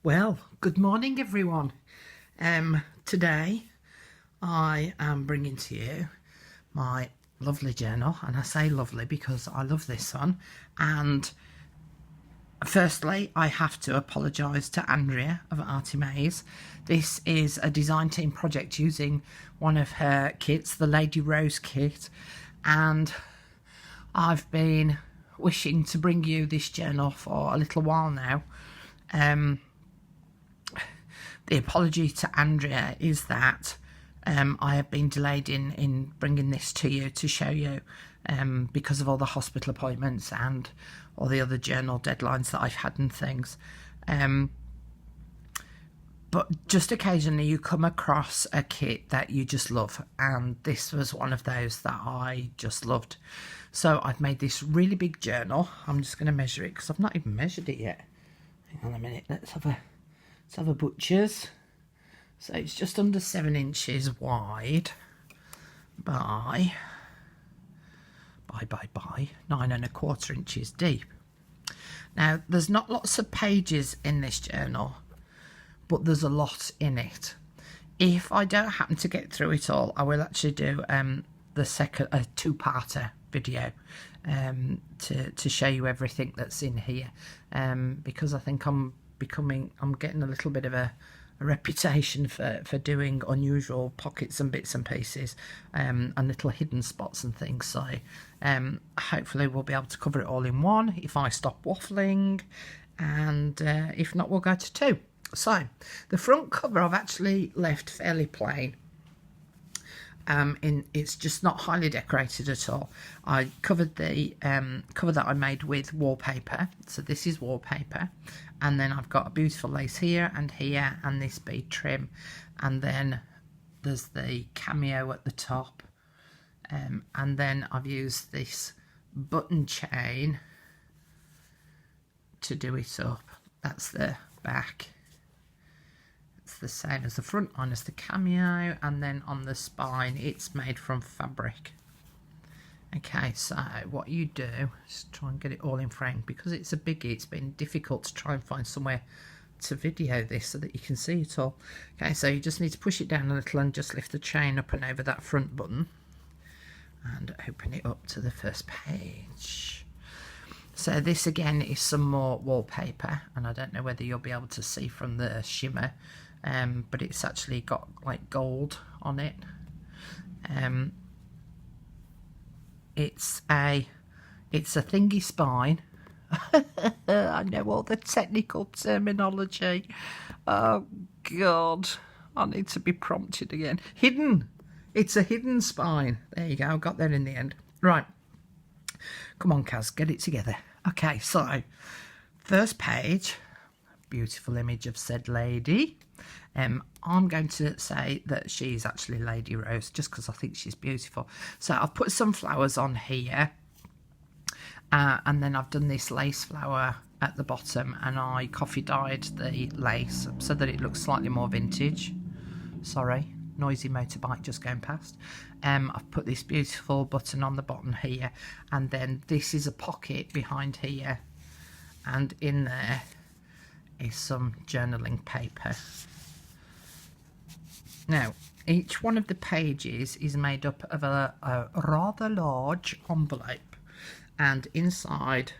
Well, good morning, everyone. Today I am bringing to you my lovely journal, and I say lovely because I love this one. And firstly, I have to apologise to Andrea of Arty. This is a design team project using one of her kits, the Lady Rose kit, and I've been wishing to bring you this journal for a little while now. The apology to Andrea is that I have been delayed in bringing this to you to show you because of all the hospital appointments and all the other journal deadlines that I've had and things. But just occasionally you come across a kit that you just love, and this was one of those that I just loved. So I've made this really big journal. I'm just going to measure it because I've not even measured it yet. Hang on a minute, let's have a butcher's. So it's just under 7 inches wide by 9¼ inches deep. Now, there's not lots of pages in this journal, but there's a lot in it. If I don't happen to get through it all, I will actually do the second two-parter video to show you everything that's in here, because I think I'm getting a little bit of a reputation for doing unusual pockets and bits and pieces, and little hidden spots and things. So hopefully we'll be able to cover it all in one if I stop waffling, and if not, we'll go to two. So the front cover I've actually left fairly plain. It's just not highly decorated at all. I covered the cover that I made with wallpaper, so this is wallpaper, and then I've got a beautiful lace here and this bead trim, and then there's the cameo at the top, and then I've used this button chain to do it up. That's the back. It's the same as the front, minus the cameo, and then on the spine it's made from fabric. Okay, so what you do is try and get it all in frame. Because it's a biggie, it's been difficult to try and find somewhere to video this so that you can see it all. Okay, so you just need to push it down a little and just lift the chain up and over that front button and open it up to the first page. So this again is some more wallpaper, and I don't know whether you'll be able to see from the shimmer, but it's actually got like gold on it. It's a thingy spine. I know all the technical terminology. Oh God, I need to be prompted again. Hidden. It's a hidden spine. There you go. I got there in the end. Right. Come on, Kaz, get it together. Okay, so first page, beautiful image of said lady. I'm going to say that she's actually Lady Rose just because I think she's beautiful. So I've put some flowers on here, and then I've done this lace flower at the bottom, and I coffee dyed the lace so that it looks slightly more vintage. Sorry, noisy motorbike just going past. I've put this beautiful button on the bottom here, and then this is a pocket behind here, and in there is some journaling paper. Now, each one of the pages is made up of a rather large envelope, and inside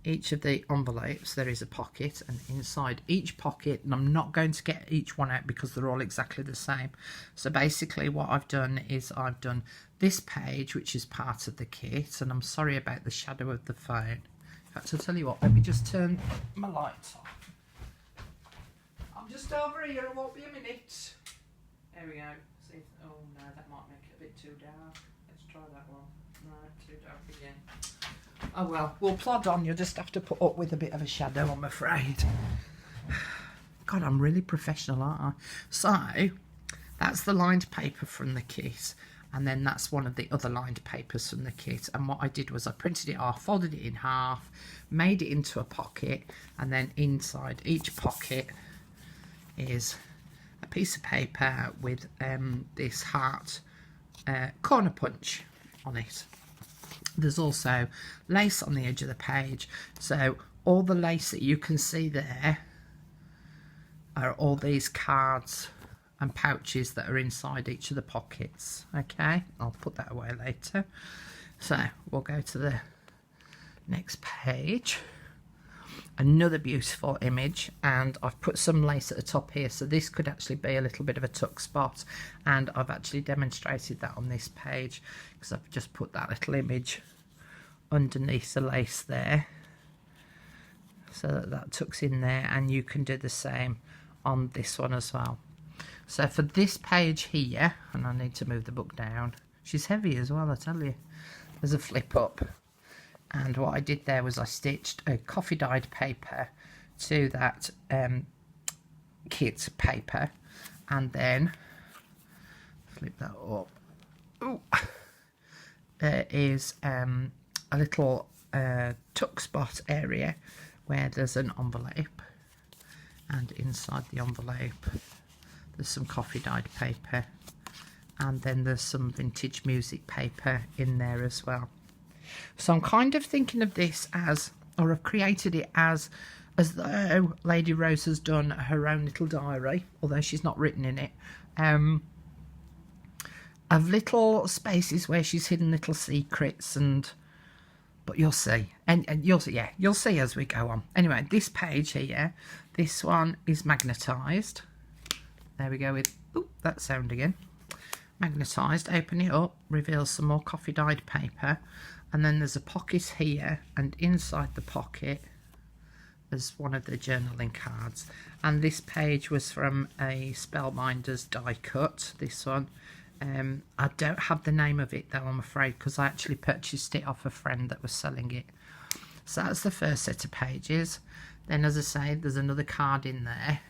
each of the envelopes there is a pocket, and inside each pocket, and I'm not going to get each one out because they're all exactly the same. So basically what I've done is I've done this page, which is part of the kit, and I'm sorry about the shadow of the phone. In fact, I'll tell you what, let me just turn my lights off. I'm just over here, I won't be a minute. There we go. See if, oh no, that might make it a bit too dark. Let's try that one. No, too dark again. Oh well, we'll plod on. You'll just have to put up with a bit of a shadow, I'm afraid. God, I'm really professional, aren't I? So, that's the lined paper from the kit, and then that's one of the other lined papers from the kit. And what I did was I printed it off, folded it in half, made it into a pocket, and then inside each pocket is a piece of paper with this heart corner punch on it. There's also lace on the edge of the page, so all the lace that you can see there are all these cards and pouches that are inside each of the pockets. Okay, I'll put that away later. So we'll go to the next page. Another beautiful image, and I've put some lace at the top here, so this could actually be a little bit of a tuck spot, and I've actually demonstrated that on this page because I've just put that little image underneath the lace there so that tucks in there, and you can do the same on this one as well. So for this page here, and I need to move the book down, she's heavy as well, I tell you. There's a flip up, and what I did there was I stitched a coffee dyed paper to that kit paper, and then flip that up. Ooh. There is a little tuck spot area where there's an envelope, and inside the envelope there's some coffee dyed paper, and then there's some vintage music paper in there as well. So I'm kind of thinking of this as, or I've created it as though Lady Rose has done her own little diary, although she's not written in it, of little spaces where she's hidden little secrets, but you'll see, and you'll see, yeah, you'll see as we go on. Anyway, this page here, this one is magnetised. There we go with, ooh, that sound again. Magnetised, open it up, reveals some more coffee dyed paper, and then there's a pocket here, and inside the pocket there's one of the journaling cards. And this page was from a Spellbinders die cut, this one. I don't have the name of it though, I'm afraid, because I actually purchased it off a friend that was selling it. So that's the first set of pages. Then, as I say, there's another card in there.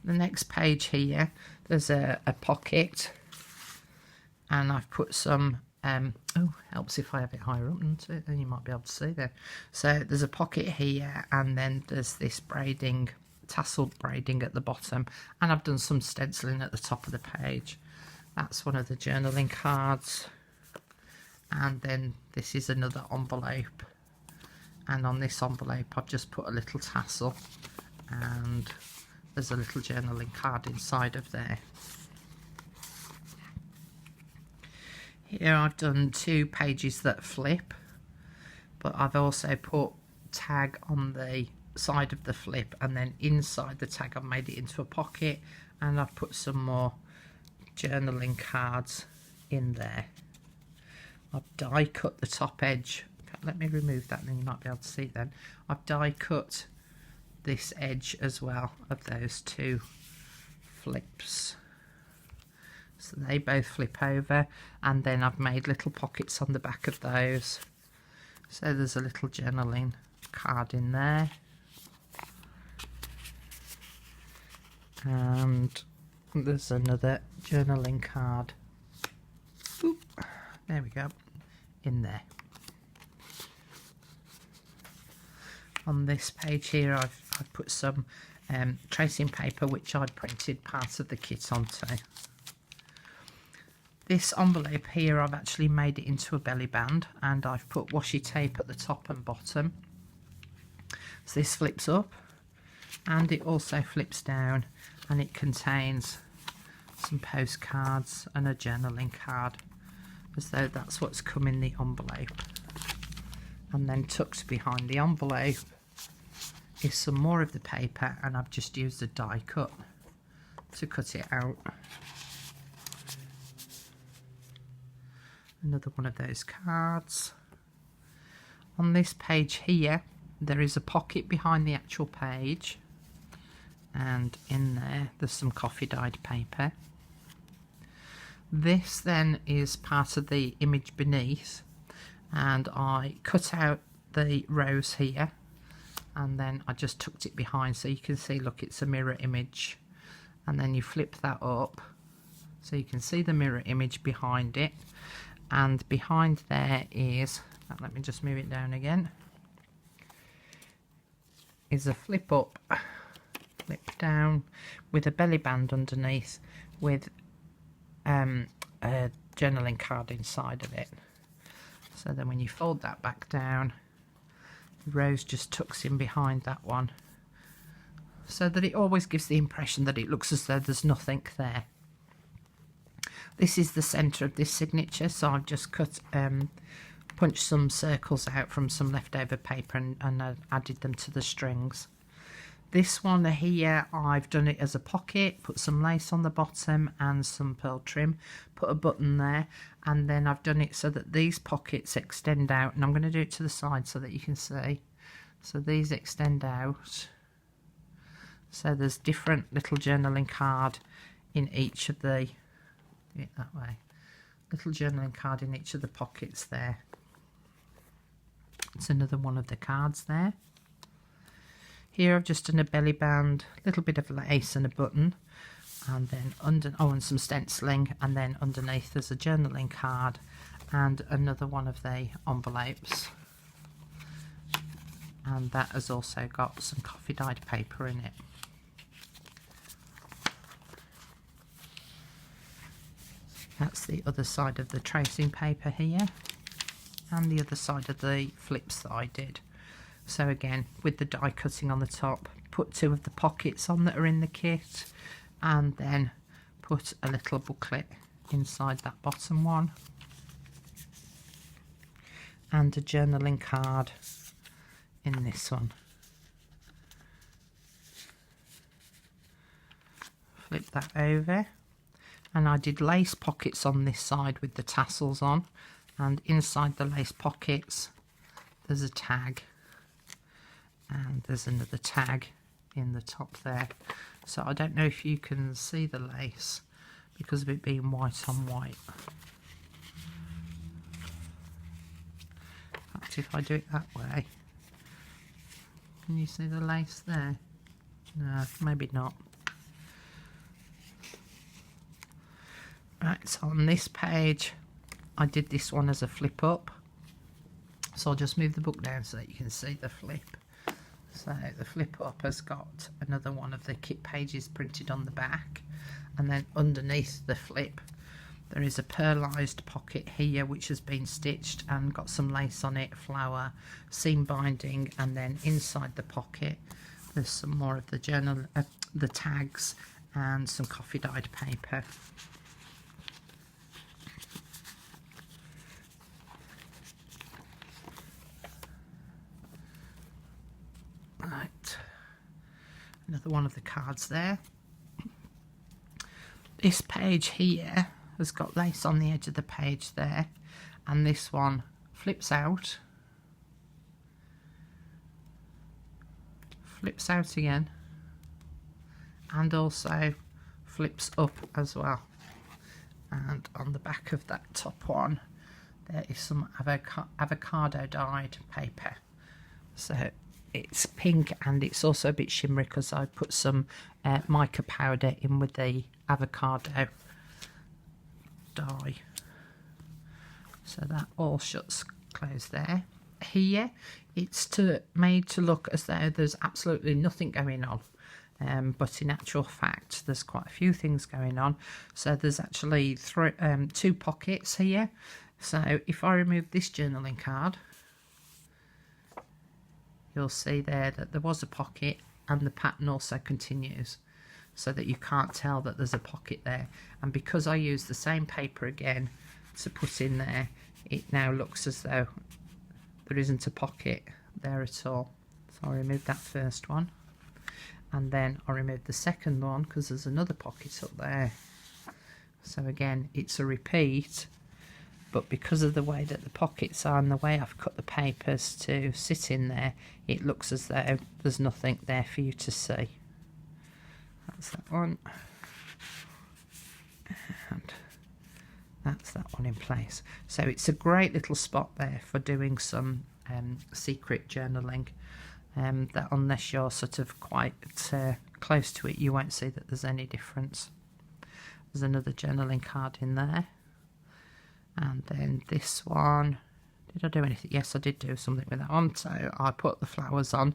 The next page here, there's a pocket, and I've put some, oh, helps if I have it higher up, doesn't it? Then you might be able to see there. So there's a pocket here, and then there's this braiding, tassel braiding at the bottom, and I've done some stenciling at the top of the page. That's one of the journaling cards, and then this is another envelope, and on this envelope I've just put a little tassel, and there's a little journaling card inside of there. Here I've done 2 pages that flip, but I've also put tag on the side of the flip, and then inside the tag I've made it into a pocket, and I've put some more journaling cards in there. I've die cut the top edge. In fact, let me remove that, and then you might be able to see then. I've die cut this edge as well of those 2 flips, so they both flip over, and then I've made little pockets on the back of those. So there's a little journaling card in there, and there's another journaling card. Oop, there we go, in there. On this page here I've put some tracing paper which I'd printed part of the kit onto. This envelope here I've actually made it into a belly band, and I've put washi tape at the top and bottom. So this flips up, and it also flips down, and it contains some postcards and a journaling card, as though that's what's come in the envelope. And then tucked behind the envelope is some more of the paper, and I've just used a die cut to cut it out. Another one of those cards. On this page here there is a pocket behind the actual page, and in there there's some coffee dyed paper. This then is part of the image beneath, and I cut out the rose here, and then I just tucked it behind, so you can see, look, it's a mirror image, and then you flip that up so you can see the mirror image behind it, and behind there is, let me just move it down again, is a flip up, flip down with a belly band underneath with a journaling card inside of it. So then when you fold that back down, the rose just tucks in behind that one, so that it always gives the impression that it looks as though there's nothing there. This is the centre of this signature, so I've just punched some circles out from some leftover paper and added them to the strings. This one here, I've done it as a pocket, put some lace on the bottom and some pearl trim, put a button there, and then I've done it so that these pockets extend out, and I'm going to do it to the side so that you can see. So these extend out, so there's different little journaling card in each of the, that way, little journaling card in each of the pockets there. It's another one of the cards there. Here I've just done a belly band, a little bit of lace and a button, and then and some stenciling, and then underneath there's a journaling card and another one of the envelopes, and that has also got some coffee dyed paper in it. That's the other side of the tracing paper here, and the other side of the flips that I did. So again, with the die cutting on the top, put two of the pockets on that are in the kit, and then put a little booklet inside that bottom one, and a journaling card in this one. Flip that over, and I did lace pockets on this side with the tassels on, and inside the lace pockets there's a tag, and there's another tag in the top there. So I don't know if you can see the lace because of it being white on white. In fact, if I do it that way, can you see the lace there? No, maybe not. Right, so on this page I did this one as a flip up, so I'll just move the book down so that you can see the flip. So the flip up has got another one of the kit pages printed on the back, and then underneath the flip there is a pearlised pocket here which has been stitched and got some lace on it, flower, seam binding, and then inside the pocket there's some more of the journal, the tags, and some coffee dyed paper. Right, another one of the cards there. This page here has got lace on the edge of the page there, and this one flips out again, and also flips up as well. And on the back of that top one there is some avocado dyed paper, so it's pink, and it's also a bit shimmery because I put some mica powder in with the avocado dye. So that all shuts closed there. Here it's made to look as though there's absolutely nothing going on, but in actual fact there's quite a few things going on. So there's actually two pockets here. So if I remove this journaling card, you'll see there that there was a pocket, and the pattern also continues, so that you can't tell that there's a pocket there. And because I use the same paper again to put in there, it now looks as though there isn't a pocket there at all. So I removed that first one, and then I removed the second one because there's another pocket up there. So again, it's a repeat, but because of the way that the pockets are and the way I've cut the papers to sit in there, it looks as though there's nothing there for you to see. That's that one, and that's that one in place. So it's a great little spot there for doing some secret journaling, that unless you're sort of quite close to it, you won't see that there's any difference. There's another journaling card in there. And then this one, did I do anything? Yes, I did do something with that one. So I put the flowers on,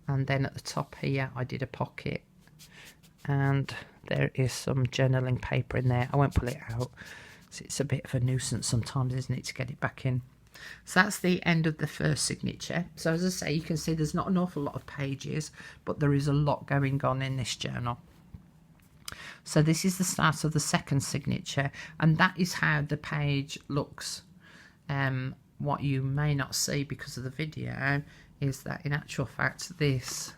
and then at the top here I did a pocket, and there is some journaling paper in there. I won't pull it out, so it's a bit of a nuisance sometimes, isn't it, to get it back in. So that's the end of the first signature. So as I say, you can see there's not an awful lot of pages, but there is a lot going on in this journal. So this is the start of the second signature, and that is how the page looks. What you may not see because of the video is that in actual fact this,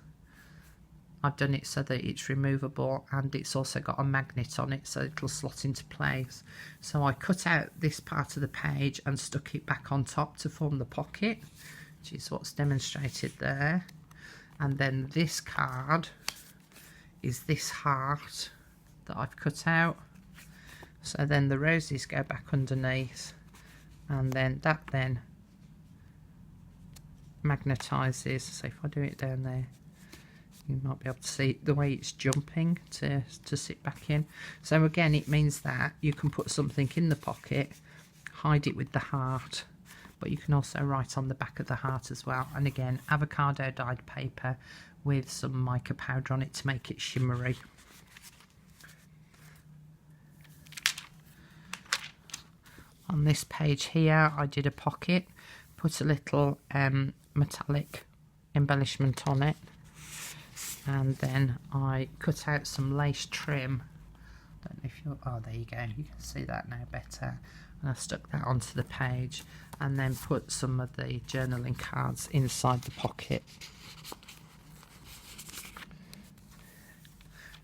I've done it so that it's removable, and it's also got a magnet on it so it'll slot into place. So I cut out this part of the page and stuck it back on top to form the pocket, which is what's demonstrated there. And then this card is this heart that I've cut out. So then the roses go back underneath, and then that then magnetizes. So if I do it down there, you might be able to see the way it's jumping to sit back in. So again, it means that you can put something in the pocket, hide it with the heart, but you can also write on the back of the heart as well. And again, avocado dyed paper with some mica powder on it to make it shimmery. On this page here, I did a pocket, put a little metallic embellishment on it, and then I cut out some lace trim. Don't know if you're, oh, there you go, you can see that now better. And I stuck that onto the page, and then put some of the journaling cards inside the pocket.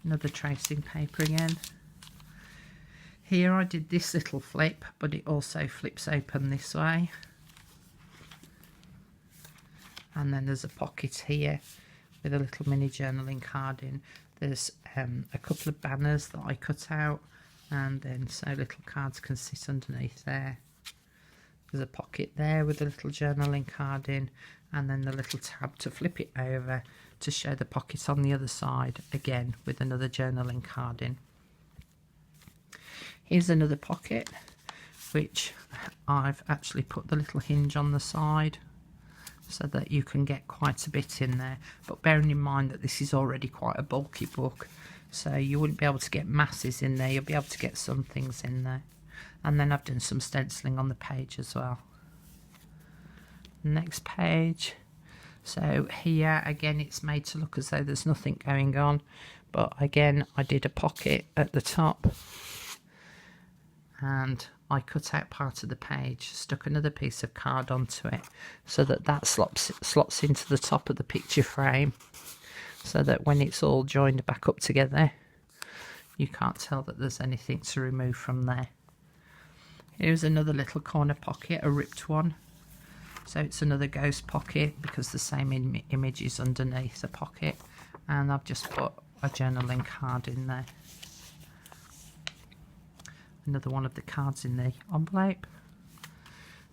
Another tracing paper again. Here I did this little flip, but it also flips open this way. And then there's a pocket here with a little mini journaling card in. There's a couple of banners that I cut out, and then so little cards can sit underneath there. There's a pocket there with a little journaling card in, and then the little tab to flip it over to show the pocket on the other side, again with another journaling card in. Here's another pocket, which I've actually put the little hinge on the side so that you can get quite a bit in there. But bearing in mind that this is already quite a bulky book, so you wouldn't be able to get masses in there. You'll be able to get some things in there. And then I've done some stenciling on the page as well. Next page. So here again, it's made to look as though there's nothing going on, but again I did a pocket at the top, and I cut out part of the page, stuck another piece of card onto it so that that slots into the top of the picture frame, so that when it's all joined back up together you can't tell that there's anything to remove from there. Here's another little corner pocket, a ripped one. So it's another ghost pocket because the same image is underneath the pocket, and I've just put a journaling card in there. Another one of the cards in the envelope.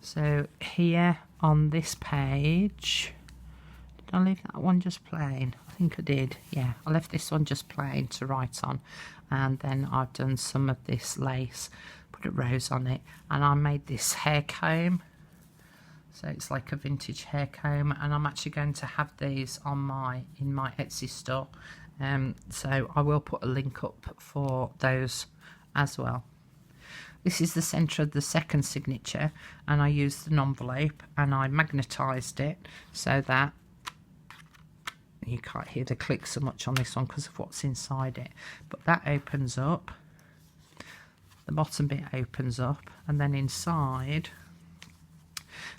So here on this page, did I leave that one just plain? I think I did, yeah. I left this one just plain to write on, and then I've done some of this lace, put a rose on it, and I made this hair comb. So it's like a vintage hair comb, and I'm actually going to have these on in my Etsy store. So I will put a link up for those as well. This is the centre of the second signature, and I used an envelope and I magnetised it so that you can't hear the click so much on this one because of what's inside it. But that opens up, the bottom bit opens up, and then inside,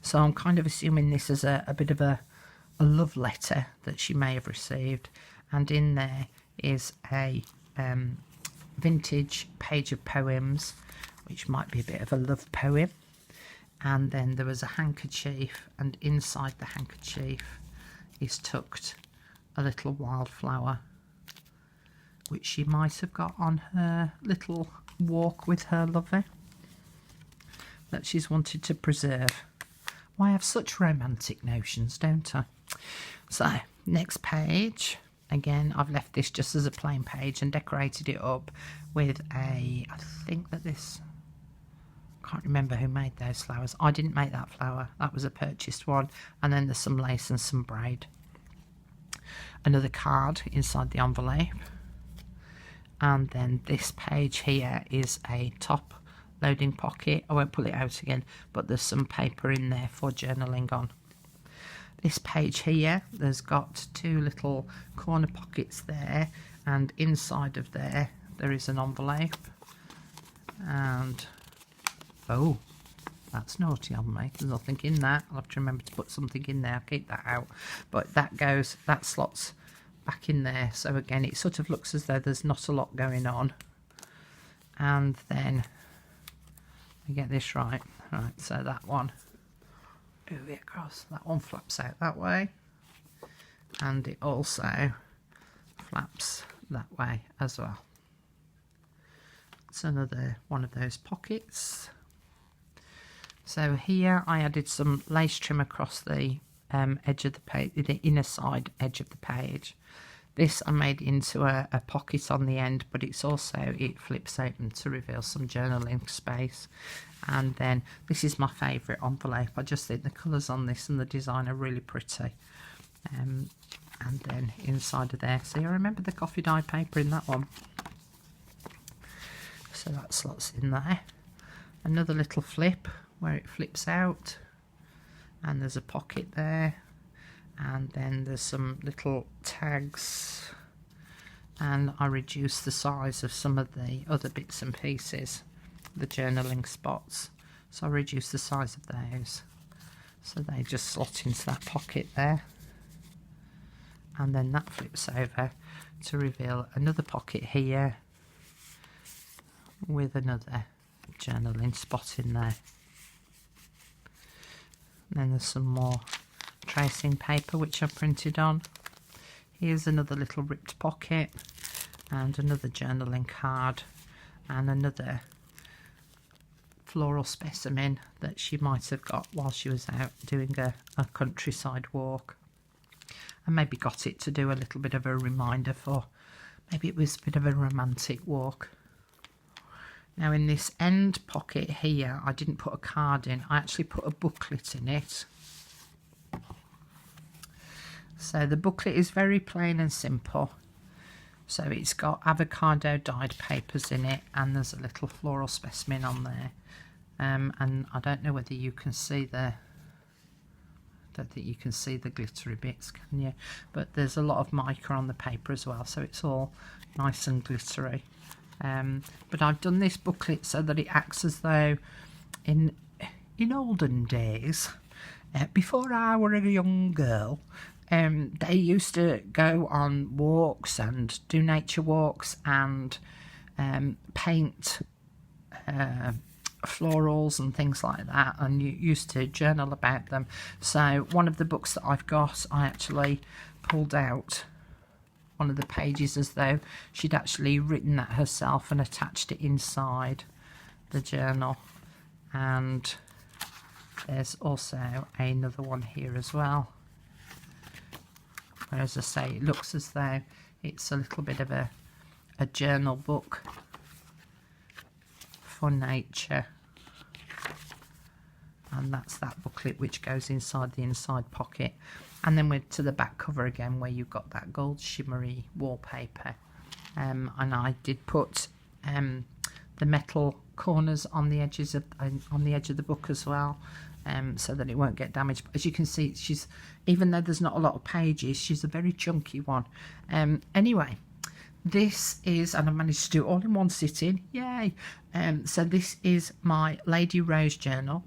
so I'm kind of assuming this is a bit of a love letter that she may have received, and in there is a vintage page of poems, which might be a bit of a love poem. And then there was a handkerchief, and inside the handkerchief is tucked a little wildflower, which she might have got on her little walk with her lover, that she's wanted to preserve. Well, I have such romantic notions, don't I? So, next page. Again, I've left this just as a plain page and decorated it up with I think that this, can't remember who made those flowers. I didn't make that flower, that was a purchased one. And then there's some lace and some braid. Another card inside the envelope. And then this page here is a top loading pocket. I won't pull it out again, but there's some paper in there for journaling on. This page here, there's got 2 little corner pockets there, and inside of there is an envelope. And oh, that's naughty on me. There's nothing in that. I'll have to remember to put something in there. I'll keep that out. But that slots back in there. So again, it sort of looks as though there's not a lot going on. And then we get this right. Right, so that one, move it across. That one flaps out that way. And it also flaps that way as well. It's another one of those pockets. So here I added some lace trim across the edge of the page, the inner side edge of the page. This I made into a pocket on the end, but it flips open to reveal some journaling space. And then this is my favourite envelope. I just think the colours on this and the design are really pretty. And then inside of there, see, I remember the coffee dye paper in that one. So that slots in there. Another little flip where it flips out, and there's a pocket there, and then there's some little tags, and I reduced the size of some of the other bits and pieces, the journaling spots, so I reduced the size of those, so they just slot into that pocket there. And then that flips over to reveal another pocket here with another journaling spot in there. And then there's some more tracing paper which I've printed on. Here's another little ripped pocket, and another journaling card, and another floral specimen that she might have got while she was out doing a countryside walk. And maybe got it to do a little bit of a reminder for, maybe it was a bit of a romantic walk. Now in this end pocket here, I didn't put a card in, I actually put a booklet in it. So the booklet is very plain and simple. So it's got avocado dyed papers in it, and there's a little floral specimen on there. And I don't know whether you can see I don't think you can see the glittery bits, can you? But there's a lot of mica on the paper as well, so it's all nice and glittery. But I've done this booklet so that it acts as though in olden days, before I were a young girl, they used to go on walks and do nature walks and paint florals and things like that, and you used to journal about them. So one of the books that I've got, I actually pulled out one of the pages as though she'd actually written that herself and attached it inside the journal. And there's also another one here as well, where, as I say, it looks as though it's a little bit of a journal book for nature. And that's that booklet which goes inside the inside pocket. And then we're to the back cover again, where you've got that gold shimmery wallpaper. And I did put the metal corners on the edges of on the edge of the book as well, so that it won't get damaged. But as you can see, she's, even though there's not a lot of pages, she's a very chunky one. Anyway, this is, and I managed to do it all in one sitting, yay! So this is my Lady Rose journal.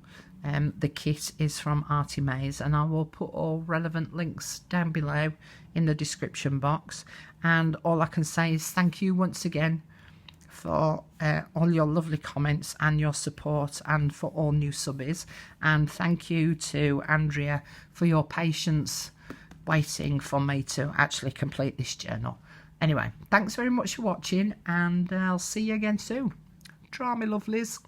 The kit is from Arty, and I will put all relevant links down below in the description box. And all I can say is thank you once again for all your lovely comments and your support, and for all new subbies. And thank you to Andrea for your patience waiting for me to actually complete this journal. Anyway, thanks very much for watching, and I'll see you again soon. Try me lovelies.